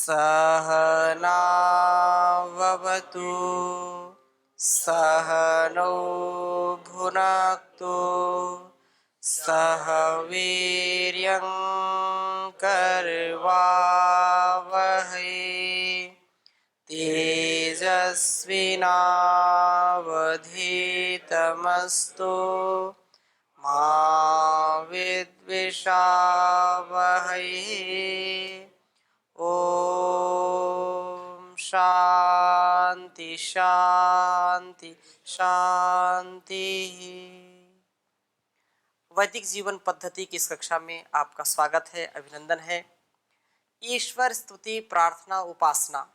सहनाववतु सहनौ भुनक्तु सह वीर्यं करवावहै तेजस्विनावधीतमस्तु मा विद्विषावहै। ओम शांति शांति शांति। वैदिक जीवन पद्धति की इस कक्षा में आपका स्वागत है, अभिनंदन है। ईश्वर स्तुति, प्रार्थना, उपासना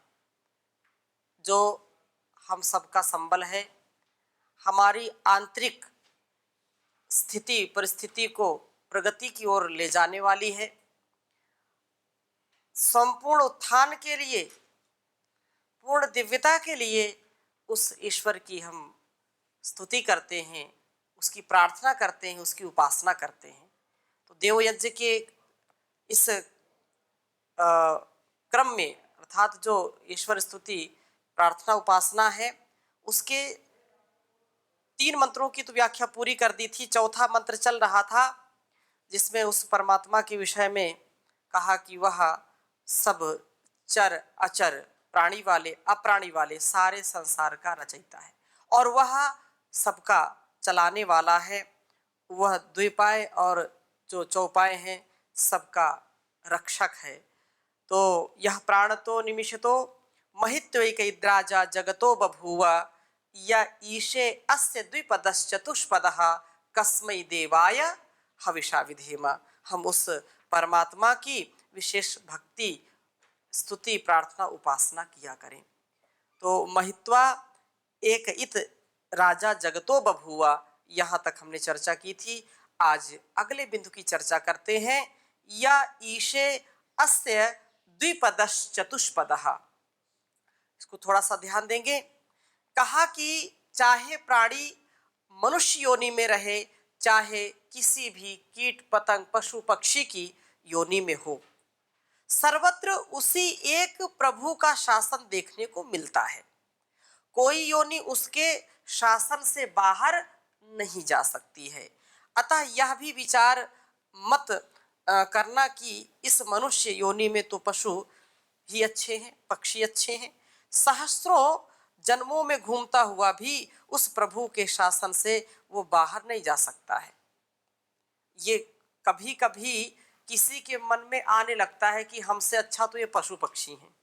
जो हम सबका संबल है, हमारी आंतरिक स्थिति परिस्थिति को प्रगति की ओर ले जाने वाली है। संपूर्ण उत्थान के लिए, पूर्ण दिव्यता के लिए उस ईश्वर की हम स्तुति करते हैं, उसकी प्रार्थना करते हैं, उसकी उपासना करते हैं। तो देव यज्ञ के इस क्रम में अर्थात जो ईश्वर स्तुति प्रार्थना उपासना है, उसके 3 मंत्रों की तो व्याख्या पूरी कर दी थी। चौथा मंत्र चल रहा था जिसमें उस परमात्मा के विषय में कहा कि वह सब चर अचर, प्राणी वाले अप्राणी वाले सारे संसार का रचयिता है और वह सबका चलाने वाला है। वह द्विपाय और जो चौपाय हैं सबका रक्षक है। तो यह प्राणतो निमिषतो महित्वैकैद्राजा जगतो बभूव या ईशे अस्य द्विपदश्चतुष्पदः कस्मै देवाय हविषा विधेम। हम उस परमात्मा की विशेष भक्ति, स्तुति, प्रार्थना, उपासना किया करें। तो महित्वा एक इत राजा जगतो बभूवा, यहाँ तक हमने चर्चा की थी। आज अगले बिंदु की चर्चा करते हैं। या ईशे अस्य द्विपदश्चतुष्पदः, इसको थोड़ा सा ध्यान देंगे। कहा कि चाहे प्राणी मनुष्य योनि में रहे, चाहे किसी भी कीट पतंग पशु पक्षी की योनि में हो, सर्वत्र उसी एक प्रभु का शासन देखने को मिलता है। कोई योनि उसके शासन से बाहर नहीं जा सकती है। अतः यह भी विचार मत करना कि इस मनुष्य योनि में तो पशु ही अच्छे हैं, पक्षी अच्छे हैं। सहस्रों जन्मों में घूमता हुआ भी उस प्रभु के शासन से वो बाहर नहीं जा सकता है। ये कभी कभी किसी के मन में आने लगता है कि हमसे अच्छा तो ये पशु पक्षी हैं।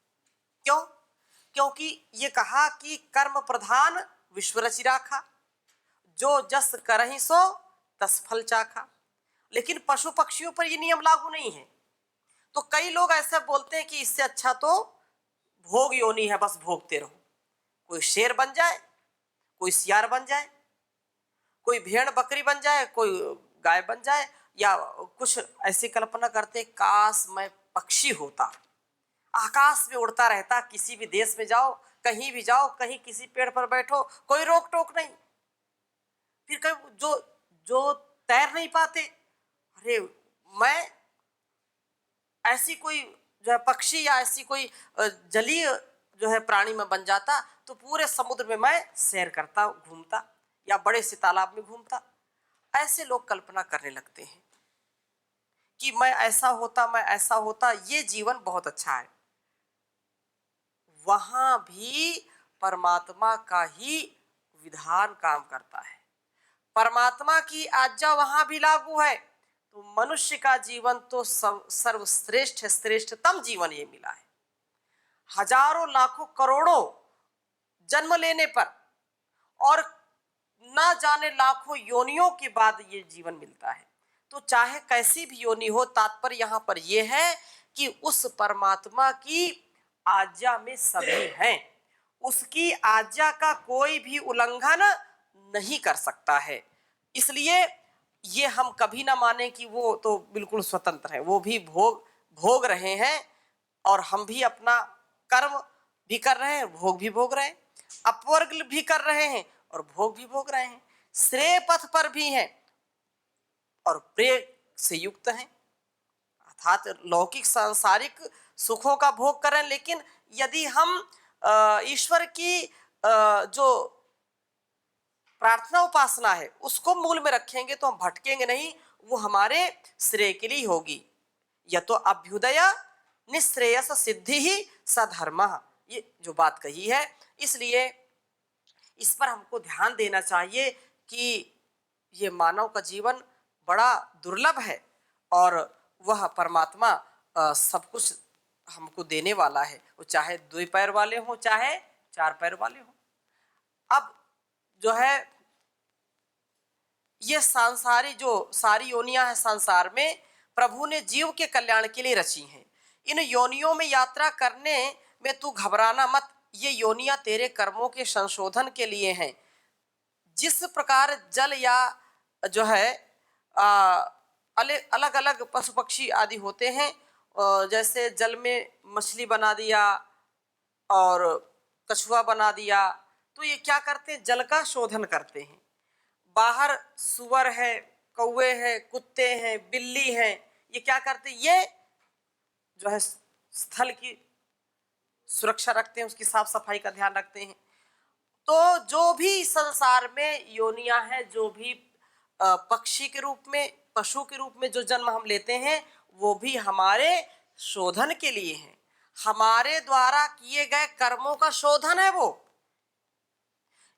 क्यों? क्योंकि ये कहा कि कर्म प्रधान विश्व रचि राखा, जो जस करहि सो तस फल चाखा। लेकिन पशु पक्षियों पर ये नियम लागू नहीं है। तो कई लोग ऐसे बोलते हैं कि इससे अच्छा तो भोग योनि है, बस भोगते रहो। कोई शेर बन जाए, कोई सियार बन जाए, कोई भेड़ बकरी बन जाए, कोई गाय बन जाए, या कुछ ऐसी कल्पना करते काश मैं पक्षी होता, आकाश में उड़ता रहता, किसी भी देश में जाओ, कहीं भी जाओ, कहीं किसी पेड़ पर बैठो, कोई रोक टोक नहीं। फिर कहीं जो जो तैर नहीं पाते, अरे मैं ऐसी कोई जो है पक्षी या ऐसी कोई जलीय जो है प्राणी में बन जाता तो पूरे समुद्र में मैं सैर करता, घूमता, या बड़े से तालाब में घूमता। ऐसे लोग कल्पना करने लगते हैं कि मैं ऐसा होता, मैं ऐसा होता, ये जीवन बहुत अच्छा है। वहां भी परमात्मा का ही विधान काम करता है, परमात्मा की आज्ञा वहां भी लागू है। तो मनुष्य का जीवन तो सर्वश्रेष्ठ श्रेष्ठतम जीवन ये मिला है। हजारों लाखों करोड़ों जन्म लेने पर और ना जाने लाखों योनियों के बाद ये जीवन मिलता है। तो चाहे कैसी भी योनि हो, तात्पर्य यहाँ पर यह है कि उस परमात्मा की आज्ञा में सभी हैं। उसकी आज्ञा का कोई भी उल्लंघन नहीं कर सकता है। इसलिए ये हम कभी ना माने कि वो तो बिल्कुल स्वतंत्र है। वो भी भोग रहे हैं और हम भी अपना कर्म भी कर रहे हैं, भोग भी भोग रहे हैं, अपवर्ग भी कर रहे हैं और भोग भी भोग रहे हैं, श्रेय पथ पर भी हैं और प्रेम से युक्त हैं। अर्थात लौकिक सांसारिक सुखों का भोग करें, लेकिन यदि हम ईश्वर की जो प्रार्थना उपासना है उसको मूल में रखेंगे तो हम भटकेंगे नहीं, वो हमारे श्रेय के लिए होगी। यह तो अभ्युदय निश्रेयस सिद्धि ही सधर्म, ये जो बात कही है, इसलिए इस पर हमको ध्यान देना चाहिए कि ये मानव का जीवन बड़ा दुर्लभ है और वह परमात्मा सब कुछ हमको देने वाला है, वो चाहे 2 पैर वाले हों चाहे 4 पैर वाले हों। अब जो है ये सांसारी जो सारी योनियां हैं संसार में, प्रभु ने जीव के कल्याण के लिए रची हैं। इन योनियों में यात्रा करने में तू घबराना मत, ये योनियां तेरे कर्मों के संशोधन के लिए हैं। जिस प्रकार जल या जो है अलग अलग पशु पक्षी आदि होते हैं, जैसे जल में मछली बना दिया और कछुआ बना दिया, तो ये क्या करते हैं, जल का शोधन करते हैं। बाहर सुअर है, कौवे हैं, कुत्ते हैं, बिल्ली हैं, ये क्या करते हैं, ये जो है स्थल की सुरक्षा रखते हैं, उसकी साफ सफाई का ध्यान रखते हैं। तो जो भी संसार में योनियां हैं, जो भी पक्षी के रूप में, पशु के रूप में जो जन्म हम लेते हैं, वो भी हमारे शोधन के लिए हैं, हमारे द्वारा किए गए कर्मों का शोधन है वो,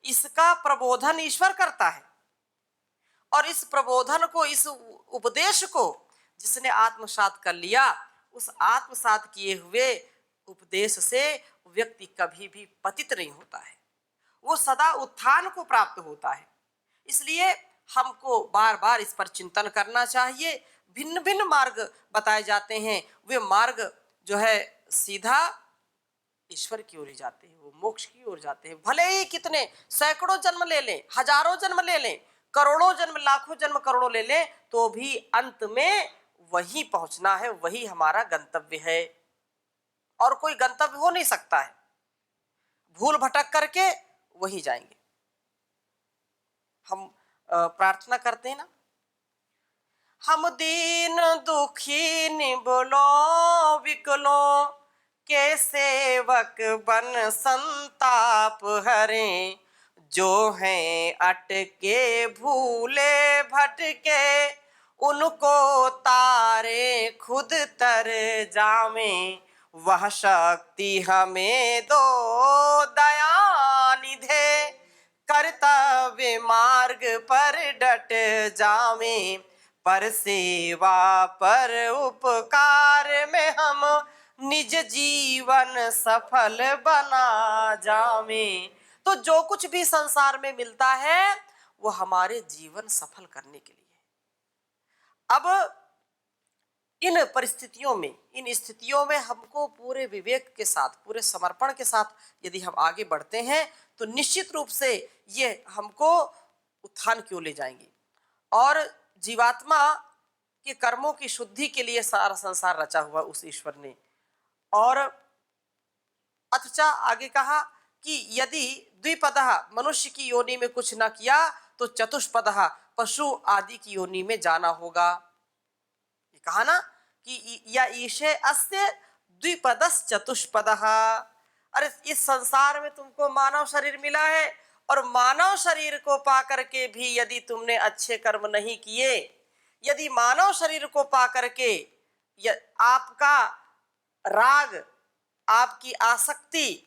इसका प्रबोधन ईश्वर करता है। और इस प्रबोधन को, इस उपदेश को जिसने आत्मसात कर लिया, उस आत्मसात किए हुए उपदेश से व्यक्ति कभी भी पतित नहीं होता है, वो सदा उत्थान को प्राप्त होता है। इसलिए हमको बार बार इस पर चिंतन करना चाहिए। भिन्न भिन्न मार्ग बताए जाते हैं, वे मार्ग जो है सीधा ईश्वर की ओर जाते हैं, वो मोक्ष की ओर जाते हैं। भले ही कितने सैकड़ों जन्म ले लें, हजारों जन्म ले लें, करोड़ों जन्म, लाखों जन्म, करोड़ों ले लें, तो भी अंत में वही पहुंचना है, वही हमारा गंतव्य है, और कोई गंतव्य हो नहीं सकता है। भूल भटक करके वही जाएंगे। हम प्रार्थना करते हैं ना, हम दीन दुखी निबलो विकलो के सेवक बन संताप हरें, जो हैं अटके भूले भटके उनको तारे खुद तर जावें, वह शक्ति हमें दो दया निधे, कर्तव्य मार्ग पर डट जावें, पर सेवा पर उपकार में हम निज जीवन सफल बना जावें। तो जो कुछ भी संसार में मिलता है वो हमारे जीवन सफल करने के लिए है। अब इन परिस्थितियों में, इन स्थितियों में हमको पूरे विवेक के साथ, पूरे समर्पण के साथ यदि हम आगे बढ़ते हैं तो निश्चित रूप से ये हमको उत्थान की ओर ले जाएंगे। और जीवात्मा के कर्मों की शुद्धि के लिए सारा संसार रचा हुआ उस ईश्वर ने। और अथचा आगे कहा कि यदि द्विपदः मनुष्य की योनि में कुछ न किया तो चतुष्पदः पशु आदि की योनि में जाना होगा। ये कहा ना कि या ईशे अस्य द्विपदस् चतुष्पदः। अरे इस संसार में तुमको मानव शरीर मिला है, और मानव शरीर को पाकर के भी यदि तुमने अच्छे कर्म नहीं किए, यदि मानव शरीर को पाकर के आपका राग, आपकी आसक्ति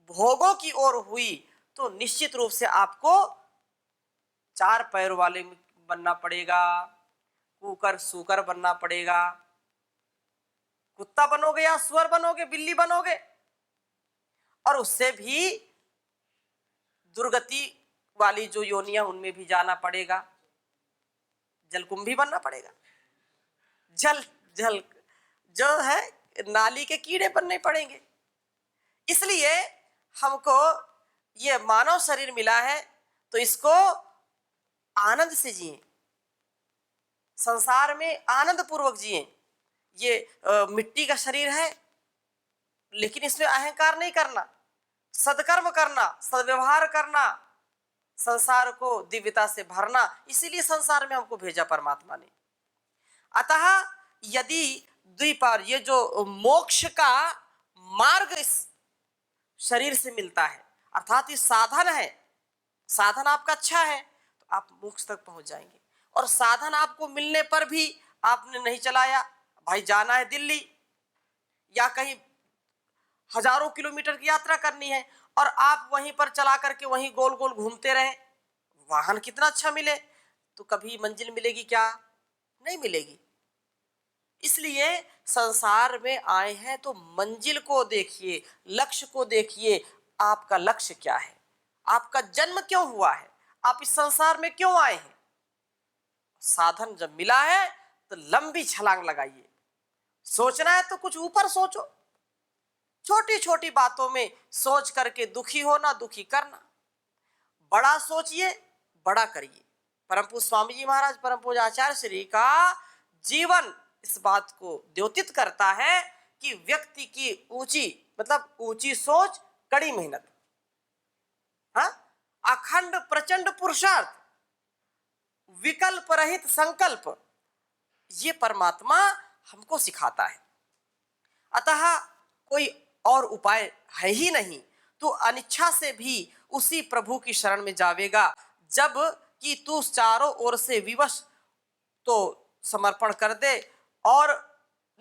भोगों की ओर हुई, तो निश्चित रूप से आपको 4 पैर वाले बनना पड़ेगा, कुकर सूकर बनना पड़ेगा, कुत्ता बनोगे या सुअर बनोगे, बिल्ली बनोगे, और उससे भी दुर्गति वाली जो योनियां उनमें भी जाना पड़ेगा, जलकुंभी बनना पड़ेगा, जल जल जो है नाली के कीड़े बनने पड़ेंगे। इसलिए हमको ये मानव शरीर मिला है तो इसको आनंद से जिए, संसार में आनंद पूर्वक जिए। ये मिट्टी का शरीर है, लेकिन इसमें अहंकार नहीं करना, सदकर्म करना, सद्व्यवहार करना, संसार को दिव्यता से भरना। इसीलिए संसार में हमको भेजा परमात्मा ने। अतः यदि द्विपार, ये जो मोक्ष का मार्ग इस शरीर से मिलता है, अर्थात ये साधन है। साधन आपका अच्छा है तो आप मोक्ष तक पहुंच जाएंगे। और साधन आपको मिलने पर भी आपने नहीं चलाया, भाई जाना है दिल्ली या कहीं हजारों किलोमीटर की यात्रा करनी है और आप वहीं पर चला करके वहीं गोल गोल घूमते रहे, वाहन कितना अच्छा मिले तो कभी मंजिल मिलेगी क्या? नहीं मिलेगी। इसलिए संसार में आए हैं तो मंजिल को देखिए, लक्ष्य को देखिए। आपका लक्ष्य क्या है? आपका जन्म क्यों हुआ है? आप इस संसार में क्यों आए हैं? साधन जब मिला है तो लंबी छलांग लगाइए। सोचना है तो कुछ ऊपर सोचो, छोटी छोटी बातों में सोच करके दुखी होना, दुखी करना। बड़ा सोचिए, बड़ा करिए। परम पूज्य स्वामी जी महाराज, परम पूज्य आचार्य श्री का जीवन इस बात को द्योतित करता है कि व्यक्ति की ऊंची, मतलब ऊंची सोच, कड़ी मेहनत, हाँ, अखंड प्रचंड पुरुषार्थ, विकल्प रहित संकल्प, ये परमात्मा हमको सिखाता है। अतः कोई और उपाय है ही नहीं, तू अनिच्छा से भी उसी प्रभु की शरण में जावेगा। जब कि तू चारों ओर से विवश तो समर्पण कर दे, और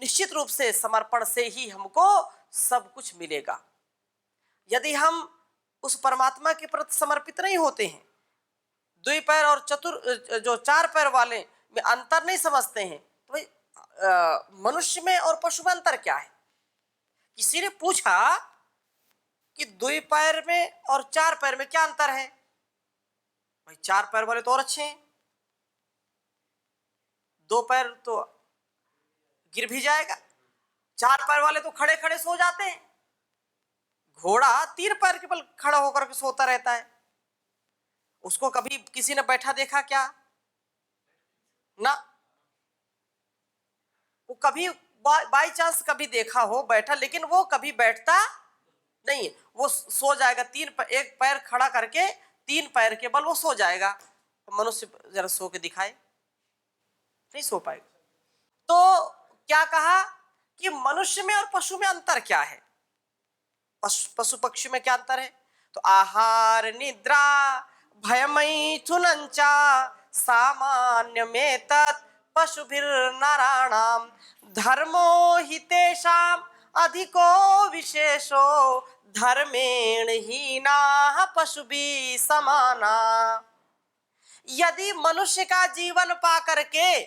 निश्चित रूप से समर्पण से ही हमको सब कुछ मिलेगा। यदि हम उस परमात्मा के प्रति समर्पित नहीं होते हैं, द्विपैर और जो चार पैर वाले में अंतर नहीं समझते हैं, तो भाई मनुष्य में और पशु में अंतर क्या है? किसी ने पूछा कि द्विपैर में और चार पैर में क्या अंतर है? भाई चार पैर वाले तो और अच्छे हैं, दो पैर तो गिर भी जाएगा, चार पैर वाले तो खड़े खड़े सो जाते हैं, घोड़ा तीन पैर के बल खड़ा होकर के सोता रहता है। उसको कभी किसी ने बैठा देखा क्या? ना। वो कभी बाई चांस कभी देखा हो बैठा, लेकिन वो कभी बैठता नहीं, वो सो जाएगा। एक पैर खड़ा करके तीन पैर के बल वो सो जाएगा। मनुष्य जरा सो के दिखाए, नहीं सो पाएगा। तो क्या कहा कि मनुष्य में और पशु में अंतर क्या है? पशु पक्षी में क्या अंतर है? तो आहार निद्रा भयमैथुनंचा सामान्य में तत् पशुभिर्नराणाम धर्मो हि तेषाम अधिको विशेषो धर्मेण हीनाः पशुभिः समाना। यदि मनुष्य का जीवन पा करके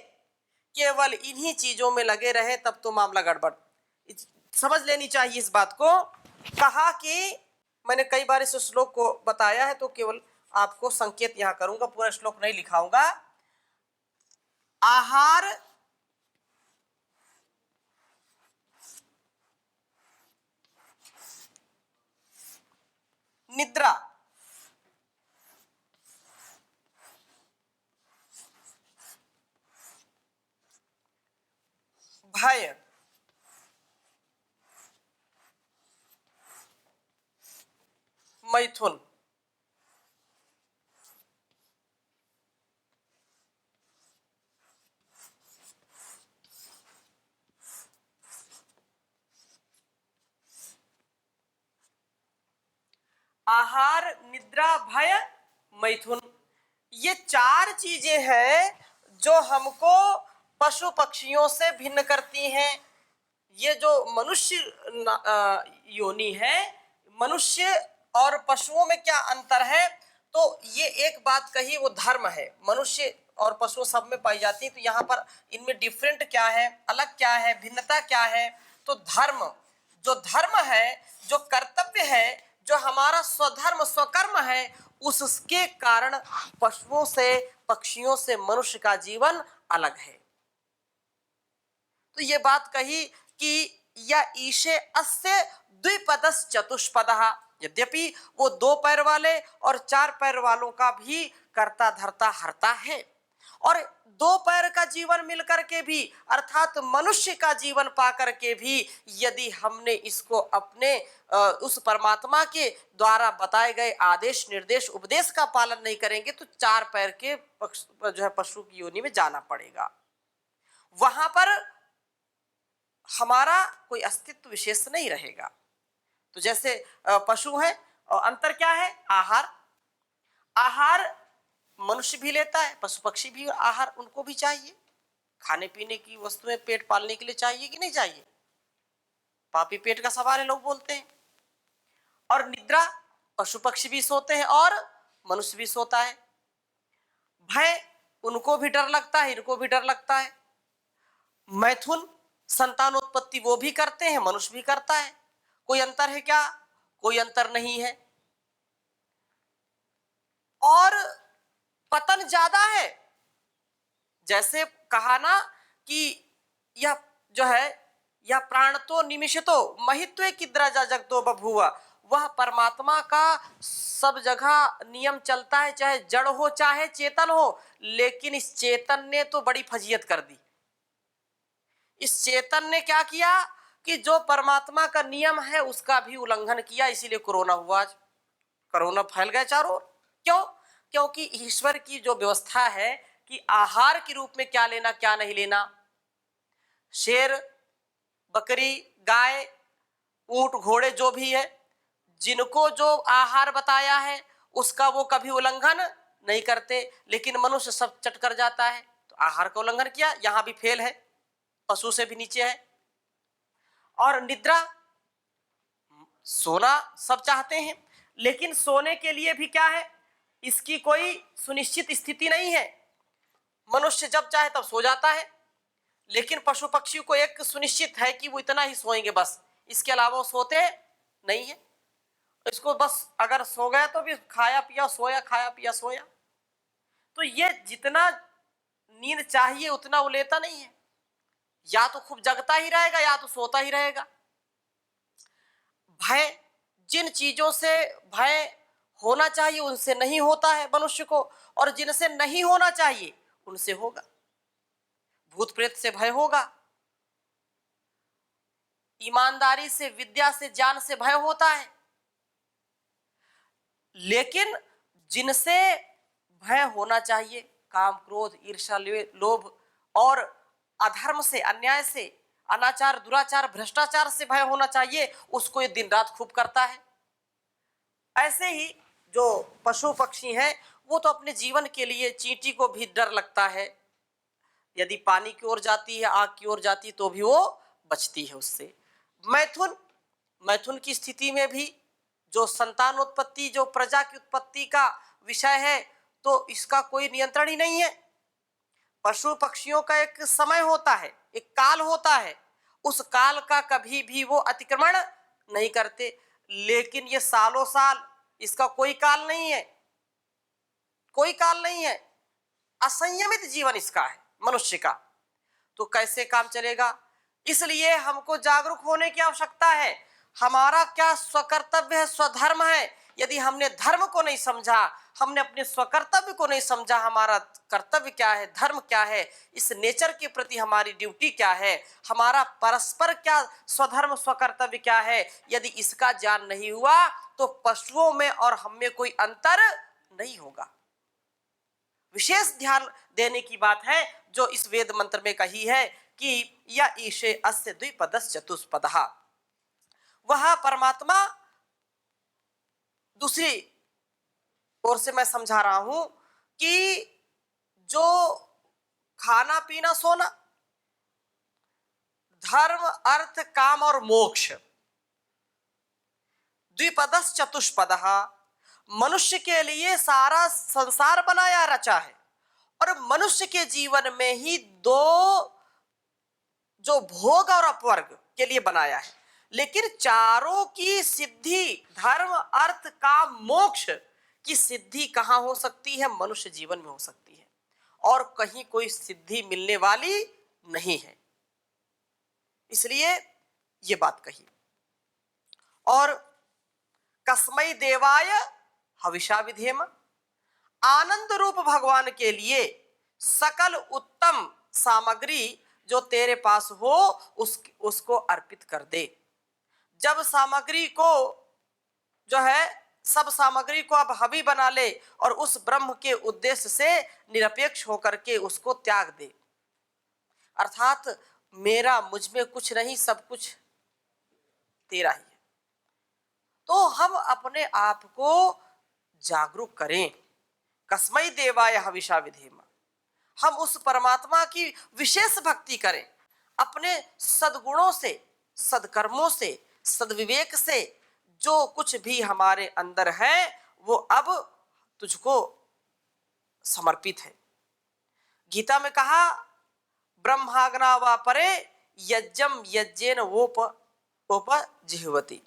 केवल इन्हीं चीजों में लगे रहे तब तो मामला गड़बड़। समझ लेनी चाहिए इस बात को। कहा कि मैंने कई बार इस श्लोक को बताया है तो केवल आपको संकेत यहां करूंगा, पूरा श्लोक नहीं लिखाऊंगा। आहार निद्रा भय मैथुन आहार निद्रा भय मैथुन, ये चार चीजें हैं जो हमको पशु पक्षियों से भिन्न करती हैं। ये जो मनुष्य योनि है, मनुष्य और पशुओं में क्या अंतर है? तो ये एक बात कही, वो धर्म है। मनुष्य और पशु सब में पाई जाती है, तो यहाँ पर इनमें डिफरेंट क्या है, अलग क्या है, भिन्नता क्या है? तो धर्म, जो धर्म है, जो कर्तव्य है, जो हमारा स्वधर्म स्वकर्म है, उसके कारण पशुओं से, पक्षियों से मनुष्य का जीवन अलग है। तो ये बात कही कि या ईशे अस्य द्विपदस चतुष्पदः, यद्यपि वो दो पैर वाले और चार पैर वालों का भी कर्ता धर्ता हरता है, और दो पैर का जीवन मिलकर के भी, अर्थात मनुष्य का जीवन पाकर के भी, यदि हमने इसको अपने उस परमात्मा के द्वारा बताए गए आदेश निर्देश उपदेश का पालन नहीं करेंगे तो चार पैर के जो है पशु की योनि में जाना पड़ेगा। वहां पर हमारा कोई अस्तित्व विशेष नहीं रहेगा। तो जैसे पशु हैं और अंतर क्या है? आहार। आहार मनुष्य भी लेता है, पशु पक्षी भी आहार उनको भी चाहिए, खाने पीने की वस्तुएं पेट पालने के लिए चाहिए कि नहीं चाहिए? पापी पेट का सवाल है, लोग बोलते हैं। और निद्रा, पशु पक्षी भी सोते हैं और मनुष्य भी सोता है। भय, उनको भी डर लगता है, इनको भी डर लगता है। मैथुन, संतानोत्पत्ति वो भी करते हैं, मनुष्य भी करता है। कोई अंतर है क्या? कोई अंतर नहीं है। और पतन ज्यादा है। जैसे कहा ना कि यह जो है, यह प्राण तो निमिषतो महित्वे किद्राजा जगतो बभुआ, वह परमात्मा का सब जगह नियम चलता है, चाहे जड़ हो चाहे चेतन हो। लेकिन इस चेतन ने तो बड़ी फजीयत कर दी। इस चेतन ने क्या किया कि जो परमात्मा का नियम है उसका भी उल्लंघन किया, इसीलिए कोरोना हुआ। आज कोरोना फैल गया चारों ओर। क्यों? क्योंकि ईश्वर की जो व्यवस्था है कि आहार के रूप में क्या लेना क्या नहीं लेना, शेर, बकरी, गाय, ऊंट, घोड़े जो भी है, जिनको जो आहार बताया है उसका वो कभी उल्लंघन नहीं करते। लेकिन मनुष्य सब चट कर जाता है, तो आहार का उल्लंघन किया, यहां भी फेल है, पशु से भी नीचे है। और निद्रा, सोना सब चाहते हैं, लेकिन सोने के लिए भी क्या है, इसकी कोई सुनिश्चित स्थिति नहीं है। मनुष्य जब चाहे तब सो जाता है, लेकिन पशु पक्षी को एक सुनिश्चित है कि वो इतना ही सोएंगे, बस इसके अलावा वो सोते नहीं है। इसको बस अगर सो गया तो भी खाया पिया सोया, खाया पिया सोया। तो ये जितना नींद चाहिए उतना वो लेता नहीं है, या तो खूब जगता ही रहेगा या तो सोता ही रहेगा। भय, जिन चीजों से भय होना चाहिए उनसे नहीं होता है मनुष्य को, और जिनसे नहीं होना चाहिए उनसे होगा। भूत प्रेत से भय होगा, ईमानदारी से, विद्या से, ज्ञान से भय होता है। लेकिन जिनसे भय होना चाहिए, काम, क्रोध, ईर्ष्या, लोभ और अधर्म से, अन्याय से, अनाचार, दुराचार, भ्रष्टाचार से भय होना चाहिए, उसको ये दिन रात खूब करता है। ऐसे ही जो पशु पक्षी हैं वो तो अपने जीवन के लिए, चींटी को भी डर लगता है, यदि पानी की ओर जाती है, आग की ओर जाती तो भी वो बचती है उससे। मैथुन, मैथुन की स्थिति में भी जो संतानोत्पत्ति, जो प्रजा की उत्पत्ति का विषय है, तो इसका कोई नियंत्रण ही नहीं है। पशु पक्षियों का एक समय होता है, एक काल होता है, उस काल का कभी भी वो अतिक्रमण नहीं करते। लेकिन ये सालों साल, इसका कोई काल नहीं है, कोई काल नहीं है। असंयमित जीवन इसका है मनुष्य का, तो कैसे काम चलेगा? इसलिए हमको जागरूक होने की आवश्यकता है। हमारा क्या स्वकर्तव्य है, स्वधर्म है। यदि हमने धर्म को नहीं समझा, हमने अपने स्वकर्तव्य को नहीं समझा, हमारा कर्तव्य क्या है, धर्म क्या है, इस नेचर के प्रति हमारी ड्यूटी क्या है, हमारा परस्पर क्या स्वधर्म स्वकर्तव्य क्या है, यदि इसका ज्ञान नहीं हुआ तो पशुओं में और हम में कोई अंतर नहीं होगा। विशेष ध्यान देने की बात है जो इस वेद मंत्र में कही है कि या ईशे अस्य द्विपदस् चतुष्पदः, वह परमात्मा, दूसरी ओर से मैं समझा रहा हूं कि जो खाना पीना सोना, धर्म, अर्थ, काम और मोक्ष, द्विपदस् चतुष्पदः, मनुष्य के लिए सारा संसार बनाया रचा है, और मनुष्य के जीवन में ही दो जो भोग और अपवर्ग के लिए बनाया है। लेकिन चारों की सिद्धि, धर्म, अर्थ, काम, मोक्ष की सिद्धि कहां हो सकती है? मनुष्य जीवन में हो सकती है, और कहीं कोई सिद्धि मिलने वाली नहीं है। इसलिए ये बात कही। और कस्मै देवाय हविषा विधेम, आनंद रूप भगवान के लिए सकल उत्तम सामग्री जो तेरे पास हो उसको अर्पित कर दे। जब सामग्री को जो है, सब सामग्री को अब हवि बना ले और उस ब्रह्म के उद्देश्य से निरपेक्ष होकर के उसको त्याग दे, अर्थात मेरा, मुझ में कुछ नहीं, सब कुछ तेरा ही है। तो हम अपने आप को जागरूक करें। कस्मै देवाय हविषा विधेम, हम उस परमात्मा की विशेष भक्ति करें, अपने सद्गुणों से, सदकर्मों से, सदविवेक से। जो कुछ भी हमारे अंदर है वो अब तुझको समर्पित है। गीता में कहा, ब्रह्माग्ना वा परे यज्ञम यज्ञेन वोप जिह्वति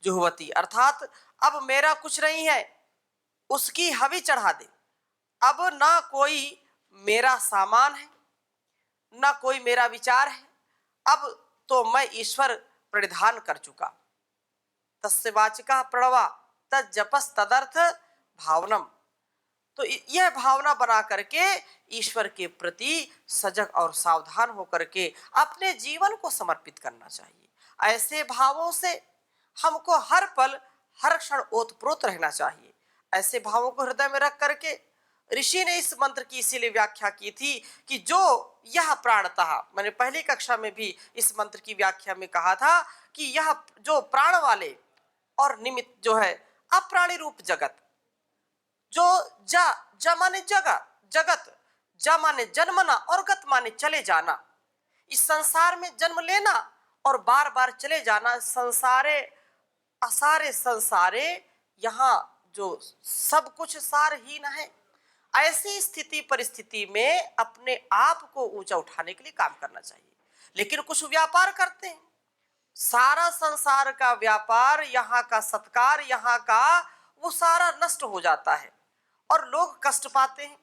जुह्वति, अर्थात अब मेरा कुछ नहीं है, उसकी हवि चढ़ा दे। अब ना कोई मेरा सामान है, ना कोई मेरा विचार है, अब तो मैं ईश्वर परिधान कर चुका। तस्य वाचिका प्रणवा तज्जपस तदर्थ भावनम। तो यह भावना बना करके ईश्वर के प्रति सजग और सावधान होकर के अपने जीवन को समर्पित करना चाहिए। ऐसे भावों से हमको हर पल हर क्षण ओतप्रोत रहना चाहिए। ऐसे भावों को हृदय में रख करके ऋषि ने इस मंत्र की इसीलिए व्याख्या की थी कि जो यह प्राणतः, मैंने पहली कक्षा में भी इस मंत्र की व्याख्या में कहा था कि यह जो प्राण वाले और निमित्त जो है अप्राणी रूप जगत, जो जा माने जगत, जा माने जन्मना और गत माने चले जाना, इस संसार में जन्म लेना और बार बार चले जाना, संसारे असारे संसारे, यहाँ जो सब कुछ सारहीन है। ऐसी स्थिति परिस्थिति में अपने आप को ऊंचा उठाने के लिए काम करना चाहिए। लेकिन कुछ व्यापार करते हैं, सारा संसार का व्यापार, यहाँ का सत्कार, यहाँ का वो सारा नष्ट हो जाता है और लोग कष्ट पाते हैं।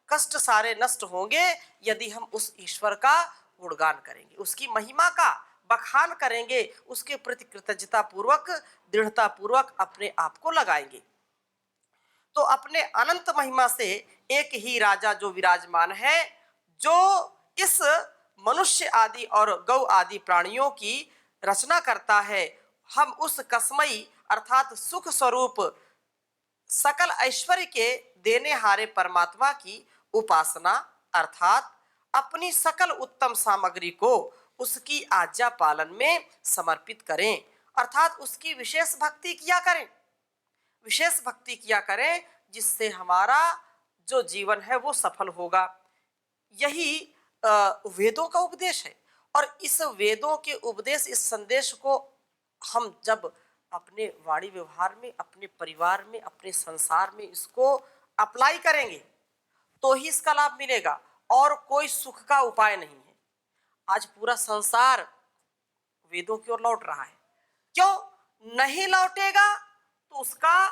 कष्ट सारे नष्ट होंगे यदि हम उस ईश्वर का गुणगान करेंगे, उसकी महिमा का बखान करेंगे, उसके प्रति कृतज्ञता पूर्वक, दृढ़ता पूर्वक अपने आप को लगाएंगे। तो अपने अनंत महिमा से एक ही राजा जो विराजमान है, जो इस मनुष्य आदि और गौ आदि प्राणियों की रचना करता है, हम उस कस्मई अर्थात सुख स्वरूप सकल ऐश्वर्य के देने हारे परमात्मा की उपासना अर्थात अपनी सकल उत्तम सामग्री को उसकी आज्ञा पालन में समर्पित करें, अर्थात उसकी विशेष भक्ति किया करें, विशेष भक्ति किया करें, जिससे हमारा जो जीवन है वो सफल होगा। यही वेदों का उपदेश है। और इस वेदों के उपदेश, इस संदेश को हम जब अपने वाणी व्यवहार में, अपने परिवार में, अपने संसार में इसको अप्लाई करेंगे तो ही इसका लाभ मिलेगा, और कोई सुख का उपाय नहीं है। आज पूरा संसार वेदों की ओर लौट रहा है, क्यों नहीं लौटेगा? तो उसका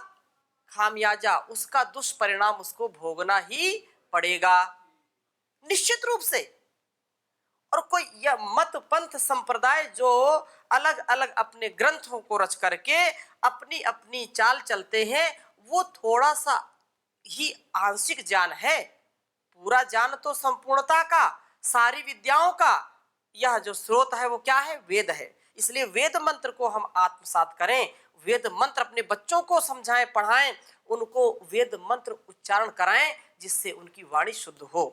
खामियाजा, उसका दुष्परिणाम उसको भोगना ही पड़ेगा निश्चित रूप से। और कोई यह मत पंथ संप्रदाय जो अलग अलग अपने ग्रंथों को रच करके अपनी अपनी चाल चलते हैं, वो थोड़ा सा ही आंशिक ज्ञान है। पूरा ज्ञान तो संपूर्णता का, सारी विद्याओं का यह जो स्रोत है वो क्या है? वेद है। इसलिए वेद मंत्र को हम आत्मसात करें, वेद मंत्र अपने बच्चों को समझाएं, पढ़ाएं, उनको वेद मंत्र उच्चारण कराएं, जिससे उनकी वाणी शुद्ध हो।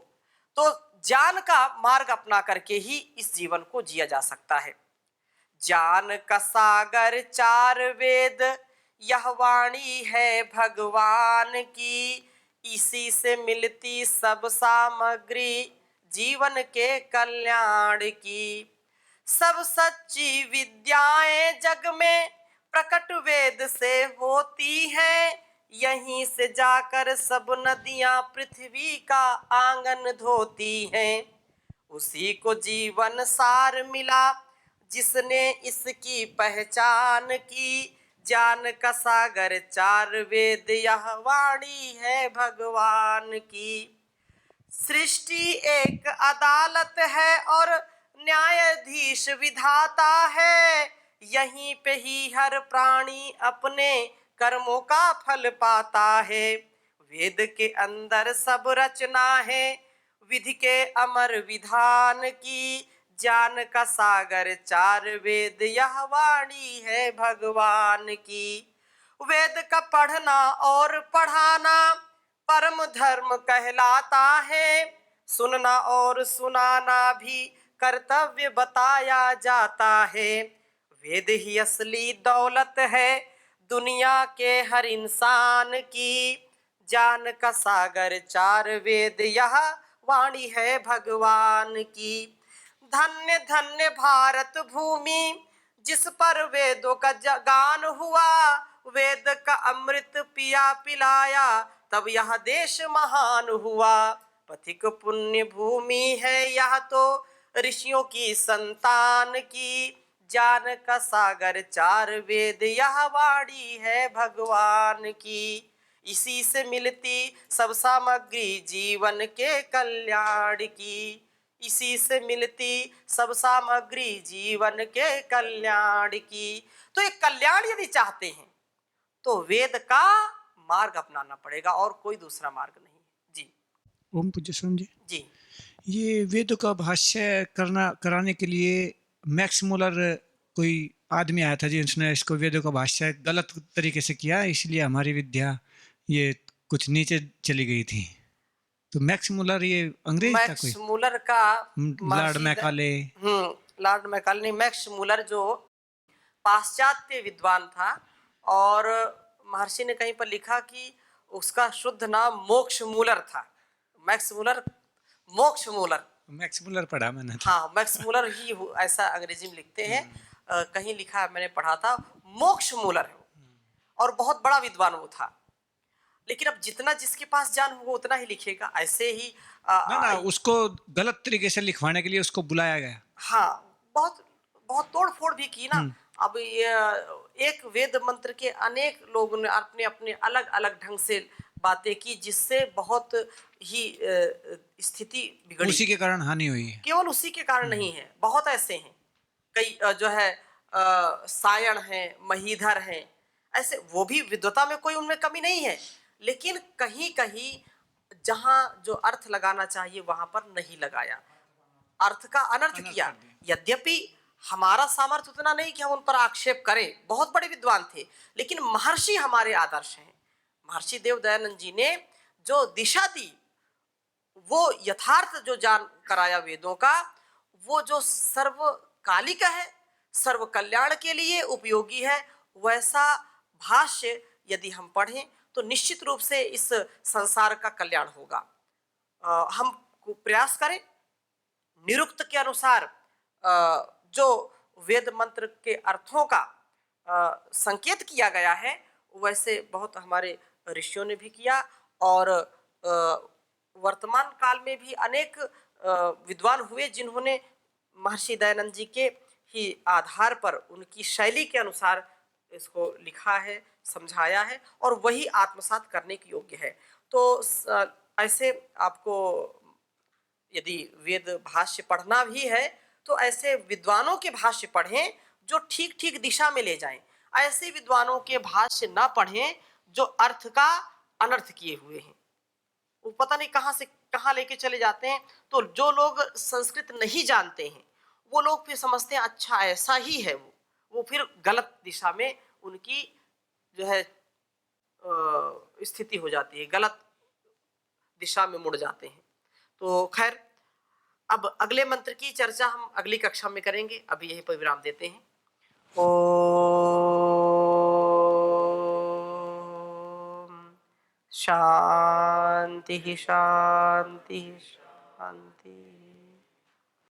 तो ज्ञान का मार्ग अपना करके ही इस जीवन को जिया जा सकता है। ज्ञान का सागर चार वेद, यह वाणी है भगवान की, इसी से मिलती सब सामग्री जीवन के कल्याण की। सब सच्ची विद्याएं जग में प्रकट वेद से होती हैं, यहीं से जाकर सब नदियां पृथ्वी का आंगन धोती हैं। उसी को जीवन सार मिला जिसने इसकी पहचान की, ज्ञान का सागर चार वेद, यह वाणी है भगवान की। सृष्टि एक अदालत है और न्यायाधीश विधाता है, यहीं पे ही हर प्राणी अपने कर्मों का फल पाता है। वेद के अंदर सब रचना है विधि के अमर विधान की, ज्ञान का सागर चार वेद, यह वाणी है भगवान की। वेद का पढ़ना और पढ़ाना परम धर्म कहलाता है, सुनना और सुनाना भी कर्तव्य बताया जाता है। वेद ही असली दौलत है दुनिया के हर इंसान की। ज्ञान का सागर चार वेद, यह वाणी है भगवान की। धन्य धन्य भारत भूमि जिस पर वेदों का गान हुआ। वेद का अमृत पिया पिलाया तब यह देश महान हुआ। पथिक पुण्य भूमि है यह तो ऋषियों की संतान की। ज्ञान का सागर चार वेद, यह वाणी है भगवान की। इसी से मिलती सब सामग्री जीवन के कल्याण की। इसी से मिलती सब सामग्री जीवन के कल्याण की। तो ये कल्याण यदि चाहते हैं तो वेद का मार्ग अपनाना पड़ेगा और कोई दूसरा मार्ग नहीं है। जी ओम पूज्य स्वामी जी, जी। ये वेदों का भाष्य कराने के लिए मैक्स मुलर कोई आदमी आया था जिसने इसको वेदों का भाष्य गलत तरीके से किया, इसलिए हमारी विद्या ये कुछ नीचे चली गई थी। तो मैक्स मुलर ये अंग्रेज था कोई? मैक्स मुलर का लॉर्ड महर्षि मैकाले? लॉर्ड मैकाले नहीं, मैक्स मुलर जो पाश्चात्य विद्वान था। और महर्षि ने कहीं पर लिखा कि उसका शुद्ध नाम मोक्ष मूलर था। मैक्स मुलर, मोक्ष मूलर। मैक्स मुलर पढ़ा मैंने तो। हाँ, मैक्स मूलर ही ऐसा अंग्रेजी में लिखते हैं। कहीं लिखा है, मैंने पढ़ा था, मोक्ष मूलर है। और बहुत बड़ा विद्वान वो था। लेकिन अब जितना जिसके पास ज्ञान होगा उतना ही लिखेगा। ऐसे ही ना उसको गलत तरीके से लिखवाने के लिए उसको बुलाया गया। हाँ, बहुत बहुत तोड़ फोड़ भी की ना। अब ये एक वेद मंत्र के अनेक लोगों ने अपने अपने अलग अलग ढंग से बातें की, जिससे बहुत ही स्थिति बिगड़ी। उसी के कारण हानि हुई है। केवल उसी के कारण नहीं है, बहुत ऐसे हैं। कई जो है सायण हैं, महीधर हैं, ऐसे वो भी विद्वता में कोई उनमें कमी नहीं है। लेकिन कहीं कहीं जहां जो अर्थ लगाना चाहिए वहां पर नहीं लगाया, अर्थ का अनर्थ किया। यद्यपि हमारा सामर्थ्य उतना नहीं कि हम उन पर आक्षेप करें, बहुत बड़े विद्वान थे। लेकिन महर्षि हमारे आदर्श हैं। महर्षि देव दयानंद जी ने जो दिशा दी, वो यथार्थ जो जान कराया वेदों का, वो जो सर्वकालिक है, सर्व कल्याण के लिए उपयोगी है, वैसा भाष्य यदि हम पढ़ें तो निश्चित रूप से इस संसार का कल्याण होगा। हम प्रयास करें निरुक्त के अनुसार जो वेद मंत्र के अर्थों का संकेत किया गया है, वैसे बहुत हमारे ऋषियों ने भी किया। और वर्तमान काल में भी अनेक विद्वान हुए जिन्होंने महर्षि दयानंद जी के ही आधार पर उनकी शैली के अनुसार इसको लिखा है, समझाया है, और वही आत्मसात करने के योग्य है। तो ऐसे आपको यदि वेद भाष्य पढ़ना भी है तो ऐसे विद्वानों के भाष्य पढ़ें जो ठीक ठीक दिशा में ले जाएं। ऐसे विद्वानों के भाष्य ना पढ़ें जो अर्थ का अनर्थ किए हुए हैं। वो पता नहीं कहां से कहां लेके चले जाते हैं। तो जो लोग संस्कृत नहीं जानते हैं वो लोग फिर समझते हैं अच्छा ऐसा ही है। वो फिर गलत दिशा में उनकी जो है स्थिति हो जाती है, गलत दिशा में मुड़ जाते हैं। तो खैर, अब अगले मंत्र की चर्चा हम अगली कक्षा में करेंगे। अभी यहीं पर विराम देते हैं। ओम शांति शांति शांति।